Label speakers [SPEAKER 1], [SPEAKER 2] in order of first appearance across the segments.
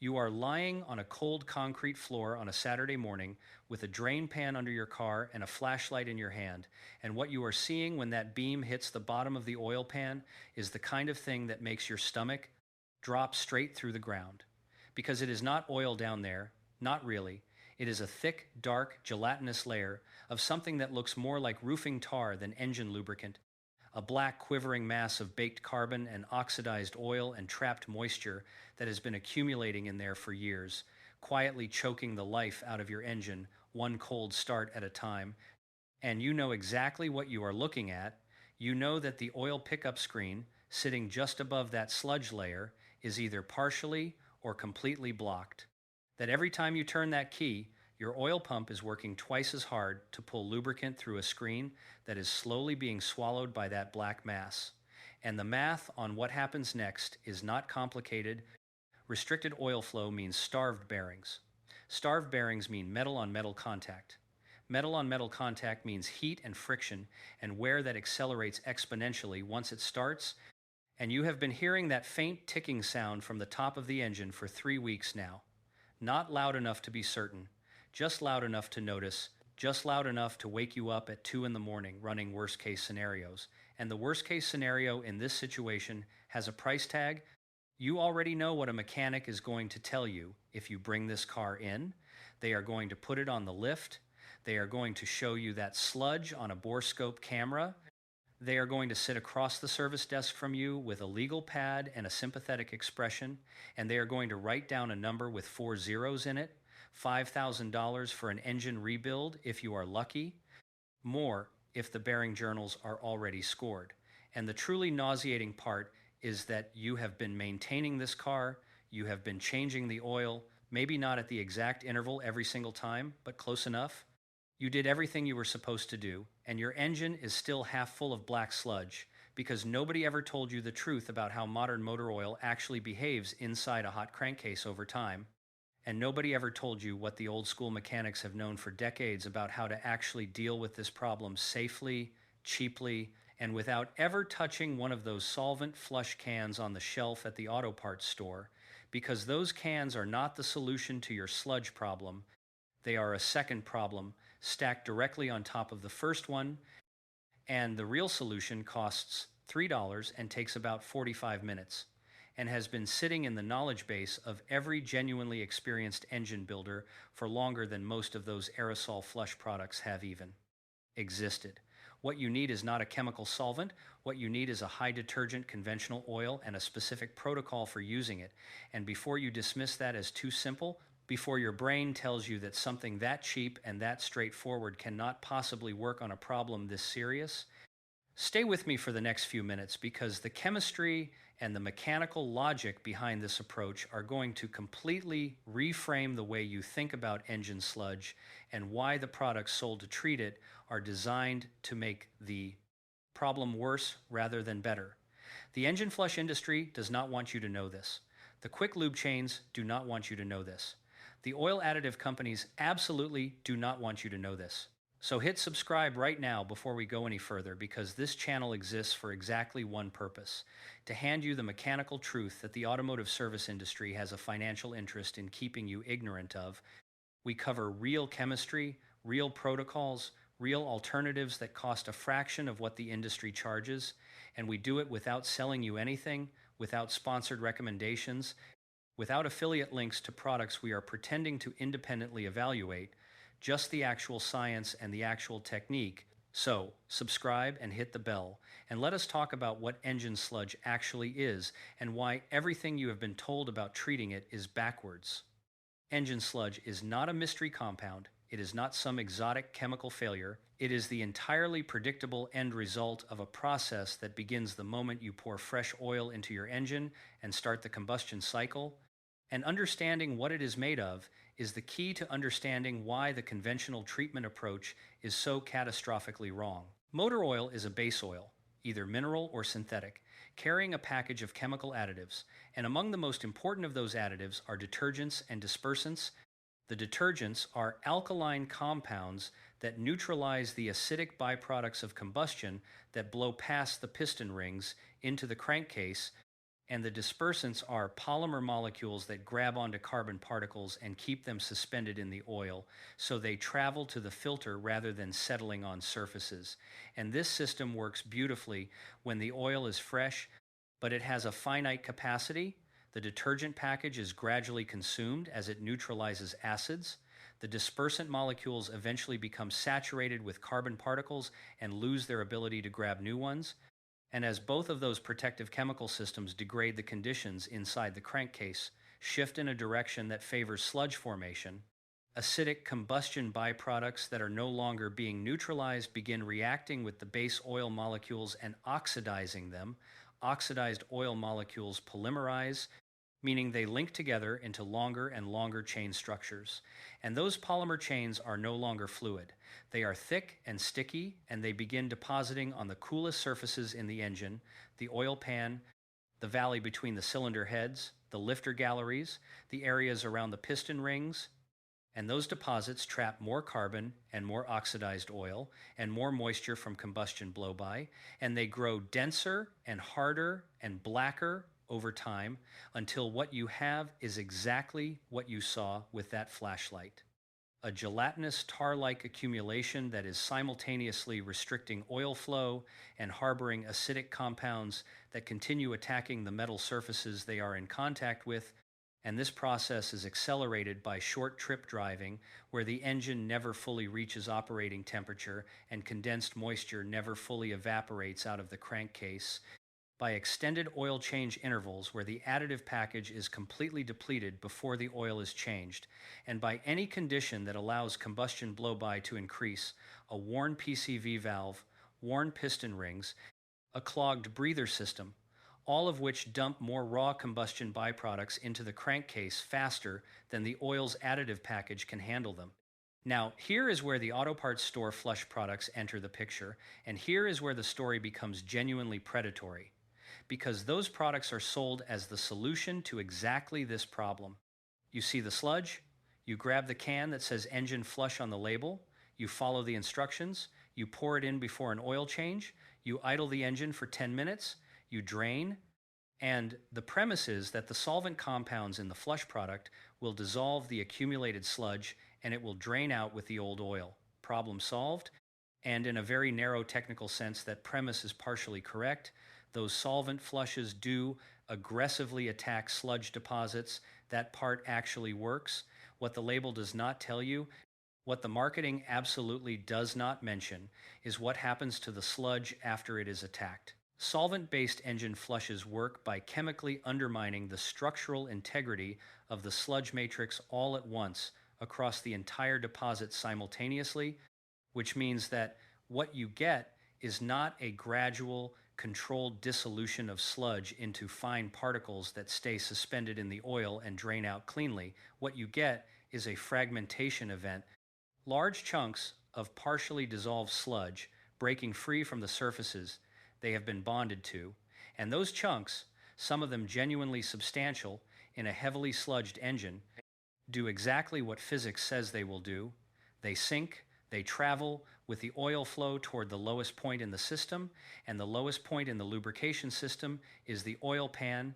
[SPEAKER 1] You are lying on a cold concrete floor on a Saturday morning with a drain pan under your car and a flashlight in your hand, and what you are seeing when that beam hits the bottom of the oil pan is the kind of thing that makes your stomach drop straight through the ground. Because it is not oil down there, not really. It is a thick, dark, gelatinous layer of something that looks more like roofing tar than engine lubricant, a black quivering mass of baked carbon and oxidized oil and trapped moisture that has been accumulating in there for years, quietly choking the life out of your engine one cold start at a time. And you know exactly what you are looking at. You know that the oil pickup screen, sitting just above that sludge layer, is either partially or completely blocked. That every time you turn that key, your oil pump is working twice as hard to pull lubricant through a screen that is slowly being swallowed by that black mass. And the math on what happens next is not complicated. Restricted oil flow means starved bearings. Starved bearings mean metal on metal contact. Metal on metal contact means heat and friction and wear that accelerates exponentially once it starts. And you have been hearing that faint ticking sound from the top of the engine for 3 weeks now. Not loud enough to be certain, just loud enough to notice, just loud enough to wake you up at 2 in the morning running worst case scenarios. And the worst case scenario in this situation has a price tag. You already know what a mechanic is going to tell you if you bring this car in. They are going to put it on the lift. They are going to show you that sludge on a borescope camera. They are going to sit across the service desk from you with a legal pad and a sympathetic expression, and they are going to write down a number with 4 zeros in it, $5,000 for an engine rebuild if you are lucky, more if the bearing journals are already scored. And the truly nauseating part is that you have been maintaining this car, you have been changing the oil, maybe not at the exact interval every single time, but close enough. You did everything you were supposed to do, and your engine is still half full of black sludge because nobody ever told you the truth about how modern motor oil actually behaves inside a hot crankcase over time. And nobody ever told you what the old school mechanics have known for decades about how to actually deal with this problem safely, cheaply, and without ever touching one of those solvent flush cans on the shelf at the auto parts store, because those cans are not the solution to your sludge problem. They are a second problem stacked directly on top of the first one, and the real solution costs $3 and takes about 45 minutes, and has been sitting in the knowledge base of every genuinely experienced engine builder for longer than most of those aerosol flush products have even existed. What you need is not a chemical solvent. What you need is a high detergent conventional oil and a specific protocol for using it. And before you dismiss that as too simple, before your brain tells you that something that cheap and that straightforward cannot possibly work on a problem this serious, stay with me for the next few minutes because the chemistry and the mechanical logic behind this approach are going to completely reframe the way you think about engine sludge and why the products sold to treat it are designed to make the problem worse rather than better. The engine flush industry does not want you to know this. The quick lube chains do not want you to know this. The oil additive companies absolutely do not want you to know this. So hit subscribe right now before we go any further because this channel exists for exactly one purpose: to hand you the mechanical truth that the automotive service industry has a financial interest in keeping you ignorant of. We cover real chemistry, real protocols, real alternatives that cost a fraction of what the industry charges, and we do it without selling you anything, without sponsored recommendations, without affiliate links to products we are pretending to independently evaluate, just the actual science and the actual technique. So, subscribe and hit the bell, and let us talk about what engine sludge actually is and why everything you have been told about treating it is backwards. Engine sludge is not a mystery compound. It is not some exotic chemical failure. It is the entirely predictable end result of a process that begins the moment you pour fresh oil into your engine and start the combustion cycle. And understanding what it is made of is the key to understanding why the conventional treatment approach is so catastrophically wrong. Motor oil is a base oil, either mineral or synthetic, carrying a package of chemical additives, and among the most important of those additives are detergents and dispersants. The detergents are alkaline compounds that neutralize the acidic byproducts of combustion that blow past the piston rings into the crankcase, And the dispersants are polymer molecules that grab onto carbon particles and keep them suspended in the oil, so they travel to the filter rather than settling on surfaces. And this system works beautifully when the oil is fresh, but it has a finite capacity. The detergent package is gradually consumed as it neutralizes acids. The dispersant molecules eventually become saturated with carbon particles and lose their ability to grab new ones. And as both of those protective chemical systems degrade the conditions inside the crankcase, shift in a direction that favors sludge formation, acidic combustion byproducts that are no longer being neutralized begin reacting with the base oil molecules and oxidizing them. Oxidized oil molecules polymerize, meaning they link together into longer and longer chain structures. And those polymer chains are no longer fluid. They are thick and sticky, and they begin depositing on the coolest surfaces in the engine, the oil pan, the valley between the cylinder heads, the lifter galleries, the areas around the piston rings, and those deposits trap more carbon and more oxidized oil and more moisture from combustion blowby, and they grow denser and harder and blacker over time until what you have is exactly what you saw with that flashlight. A gelatinous tar-like accumulation that is simultaneously restricting oil flow and harboring acidic compounds that continue attacking the metal surfaces they are in contact with, and this process is accelerated by short trip driving, where the engine never fully reaches operating temperature and condensed moisture never fully evaporates out of the crankcase, by extended oil change intervals where the additive package is completely depleted before the oil is changed, and by any condition that allows combustion blow-by to increase, a worn PCV valve, worn piston rings, a clogged breather system, all of which dump more raw combustion byproducts into the crankcase faster than the oil's additive package can handle them. Now, here is where the auto parts store flush products enter the picture, and here is where the story becomes genuinely predatory, because those products are sold as the solution to exactly this problem. You see the sludge, you grab the can that says engine flush on the label, you follow the instructions, you pour it in before an oil change, you idle the engine for 10 minutes, you drain, and the premise is that the solvent compounds in the flush product will dissolve the accumulated sludge and it will drain out with the old oil. Problem solved. And in a very narrow technical sense, that premise is partially correct. Those solvent flushes do aggressively attack sludge deposits. That part actually works. What the label does not tell you, what the marketing absolutely does not mention, is what happens to the sludge after it is attacked. Solvent-based engine flushes work by chemically undermining the structural integrity of the sludge matrix all at once across the entire deposit simultaneously, which means that what you get is not a gradual, controlled dissolution of sludge into fine particles that stay suspended in the oil and drain out cleanly. What you get is a fragmentation event, large chunks of partially dissolved sludge breaking free from the surfaces they have been bonded to, and those chunks, some of them genuinely substantial in a heavily sludged engine, do exactly what physics says they will do. They sink, they travel with the oil flow toward the lowest point in the system, and the lowest point in the lubrication system is the oil pan,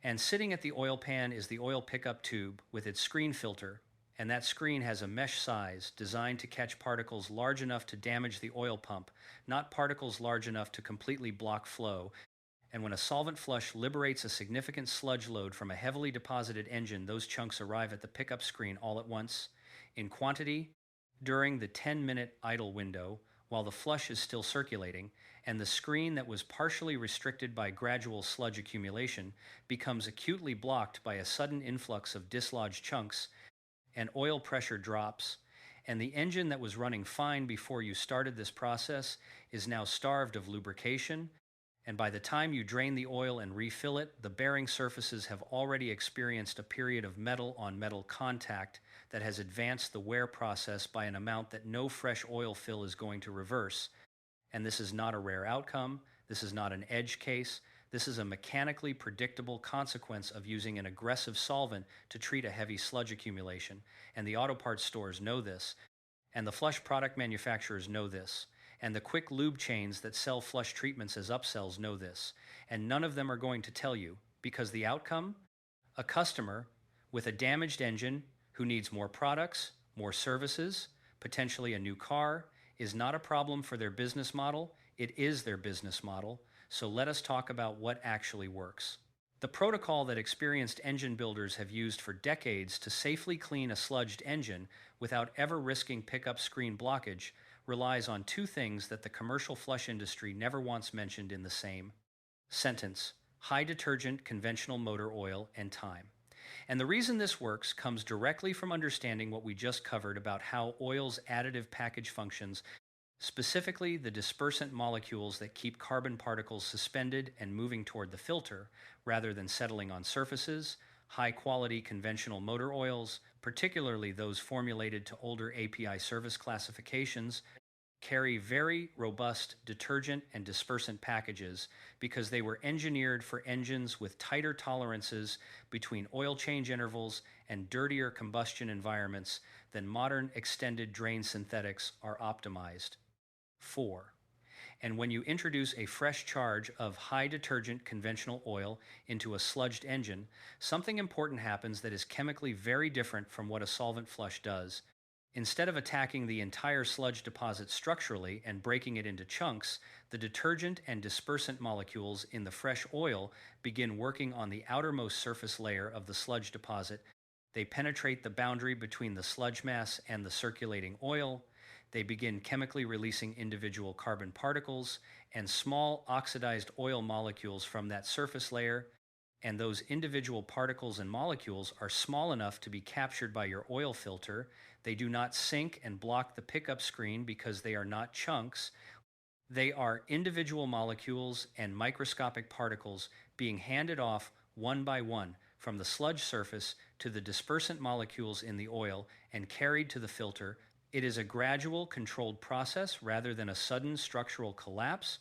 [SPEAKER 1] and sitting at the oil pan is the oil pickup tube with its screen filter, and that screen has a mesh size designed to catch particles large enough to damage the oil pump, not particles large enough to completely block flow. And when a solvent flush liberates a significant sludge load from a heavily deposited engine, those chunks arrive at the pickup screen all at once, in quantity, during the 10-minute idle window, while the flush is still circulating, and the screen that was partially restricted by gradual sludge accumulation becomes acutely blocked by a sudden influx of dislodged chunks, and oil pressure drops, and the engine that was running fine before you started this process is now starved of lubrication, and by the time you drain the oil and refill it, the bearing surfaces have already experienced a period of metal-on-metal contact that has advanced the wear process by an amount that no fresh oil fill is going to reverse. And this is not a rare outcome. This is not an edge case. This is a mechanically predictable consequence of using an aggressive solvent to treat a heavy sludge accumulation. And the auto parts stores know this. And the flush product manufacturers know this. And the quick lube chains that sell flush treatments as upsells know this. And none of them are going to tell you, because the outcome? A customer with a damaged engine who needs more products, more services, potentially a new car, is not a problem for their business model. It is their business model. So let us talk about what actually works. The protocol that experienced engine builders have used for decades to safely clean a sludged engine without ever risking pickup screen blockage relies on two things that the commercial flush industry never wants mentioned in the same sentence: high detergent, conventional motor oil, and time. And the reason this works comes directly from understanding what we just covered about how oil's additive package functions, specifically the dispersant molecules that keep carbon particles suspended and moving toward the filter rather than settling on surfaces. High quality conventional motor oils, particularly those formulated to older API service classifications, carry very robust detergent and dispersant packages because they were engineered for engines with tighter tolerances between oil change intervals and dirtier combustion environments than modern extended drain synthetics are optimized for. And when you introduce a fresh charge of high detergent conventional oil into a sludged engine, something important happens that is chemically very different from what a solvent flush does. Instead of attacking the entire sludge deposit structurally and breaking it into chunks, the detergent and dispersant molecules in the fresh oil begin working on the outermost surface layer of the sludge deposit. They penetrate the boundary between the sludge mass and the circulating oil. They begin chemically releasing individual carbon particles and small oxidized oil molecules from that surface layer. And those individual particles and molecules are small enough to be captured by your oil filter. They do not sink and block the pickup screen because they are not chunks. They are individual molecules and microscopic particles being handed off one by one from the sludge surface to the dispersant molecules in the oil and carried to the filter. It is a gradual, controlled process rather than a sudden structural collapse,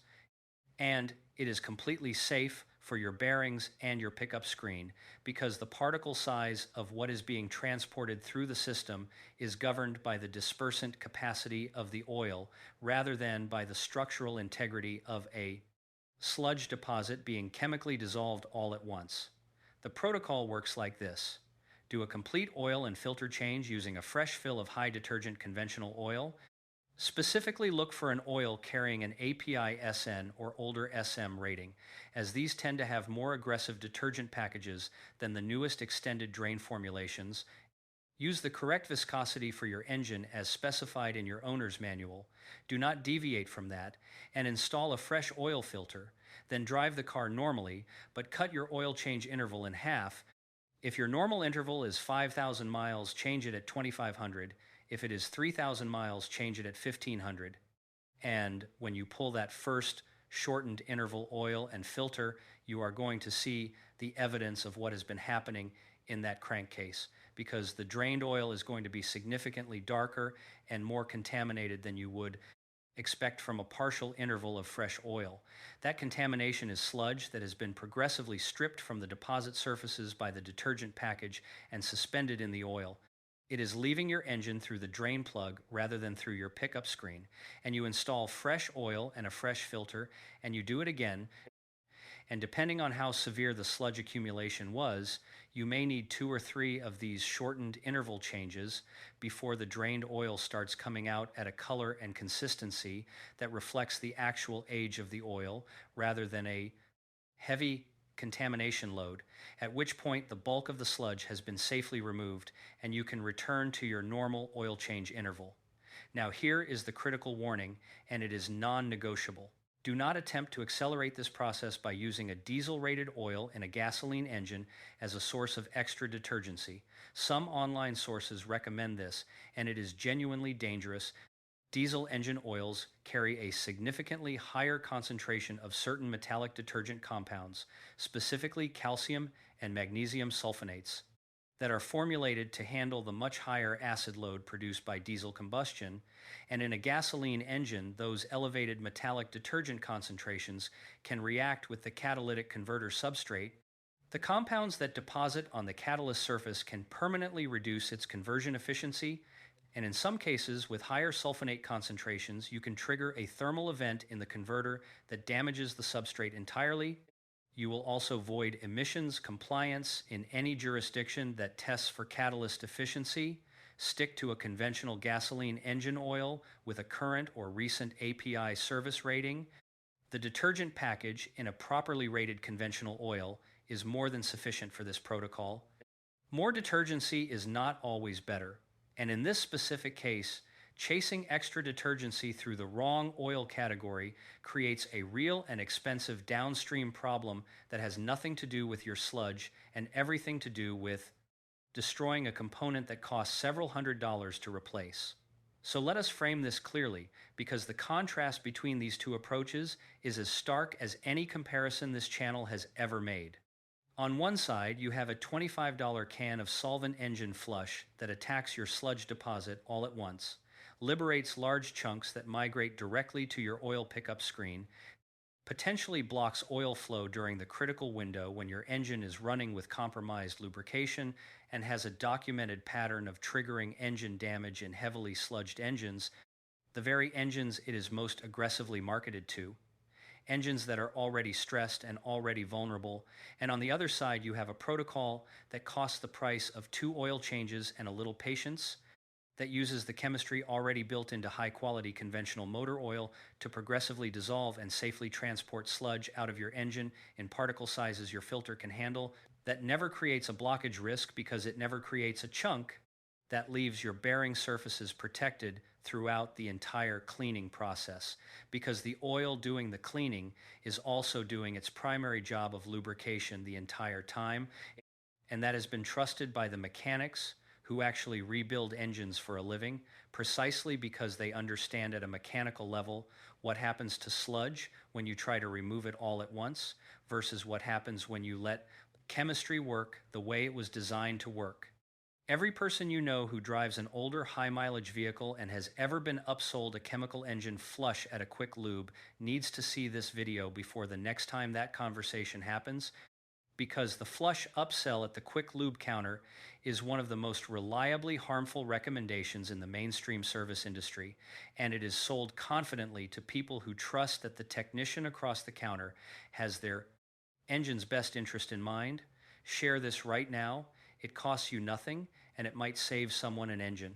[SPEAKER 1] and it is completely safe for your bearings and your pickup screen because the particle size of what is being transported through the system is governed by the dispersant capacity of the oil rather than by the structural integrity of a sludge deposit being chemically dissolved all at once. The protocol works like this. Do a complete oil and filter change using a fresh fill of high detergent conventional oil. Specifically look for an oil carrying an API SN or older SM rating, as these tend to have more aggressive detergent packages than the newest extended drain formulations. Use the correct viscosity for your engine as specified in your owner's manual. Do not deviate from that, and install a fresh oil filter. Then drive the car normally, but cut your oil change interval in half. If your normal interval is 5,000 miles, change it at 2,500. If it is 3,000 miles, change it at 1,500. And when you pull that first shortened interval oil and filter, you are going to see the evidence of what has been happening in that crankcase, because the drained oil is going to be significantly darker and more contaminated than you would expect from a partial interval of fresh oil. That contamination is sludge that has been progressively stripped from the deposit surfaces by the detergent package and suspended in the oil. It is leaving your engine through the drain plug rather than through your pickup screen, and you install fresh oil and a fresh filter, and you do it again. And depending on how severe the sludge accumulation was, you may need 2 or 3 of these shortened interval changes before the drained oil starts coming out at a color and consistency that reflects the actual age of the oil rather than a heavy contamination load, at which point the bulk of the sludge has been safely removed and you can return to your normal oil change interval. Now here is the critical warning, and it is non-negotiable. Do not attempt to accelerate this process by using a diesel-rated oil in a gasoline engine as a source of extra detergency. Some online sources recommend this, and it is genuinely dangerous. Diesel engine oils carry a significantly higher concentration of certain metallic detergent compounds, specifically calcium and magnesium sulfonates, that are formulated to handle the much higher acid load produced by diesel combustion, and in a gasoline engine, those elevated metallic detergent concentrations can react with the catalytic converter substrate. The compounds that deposit on the catalyst surface can permanently reduce its conversion efficiency, and in some cases, with higher sulfonate concentrations, you can trigger a thermal event in the converter that damages the substrate entirely. You will also void emissions compliance in any jurisdiction that tests for catalyst efficiency, stick to a conventional gasoline engine oil with a current or recent API service rating. The detergent package in a properly rated conventional oil is more than sufficient for this protocol. More detergency is not always better, and in this specific case, chasing extra detergency through the wrong oil category creates a real and expensive downstream problem that has nothing to do with your sludge and everything to do with destroying a component that costs several $100s to replace. So let us frame this clearly, because the contrast between these two approaches is as stark as any comparison this channel has ever made. On one side, you have a $25 can of solvent engine flush that attacks your sludge deposit all at once, liberates large chunks that migrate directly to your oil pickup screen, potentially blocks oil flow during the critical window when your engine is running with compromised lubrication, and has a documented pattern of triggering engine damage in heavily sludged engines, the very engines it is most aggressively marketed to. Engines that are already stressed and already vulnerable. And on the other side, you have a protocol that costs the price of 2 oil changes and a little patience, that uses the chemistry already built into high-quality conventional motor oil to progressively dissolve and safely transport sludge out of your engine in particle sizes your filter can handle, that never creates a blockage risk because it never creates a chunk, that leaves your bearing surfaces protected throughout the entire cleaning process, because the oil doing the cleaning is also doing its primary job of lubrication the entire time, and that has been trusted by the mechanics who actually rebuild engines for a living, precisely because they understand at a mechanical level what happens to sludge when you try to remove it all at once versus what happens when you let chemistry work the way it was designed to work. Every person you know who drives an older high mileage vehicle and has ever been upsold a chemical engine flush at a quick lube needs to see this video before the next time that conversation happens, because the flush upsell at the quick lube counter is one of the most reliably harmful recommendations in the mainstream service industry, and it is sold confidently to people who trust that the technician across the counter has their engine's best interest in mind. Share this right now. It costs you nothing, and it might save someone an engine.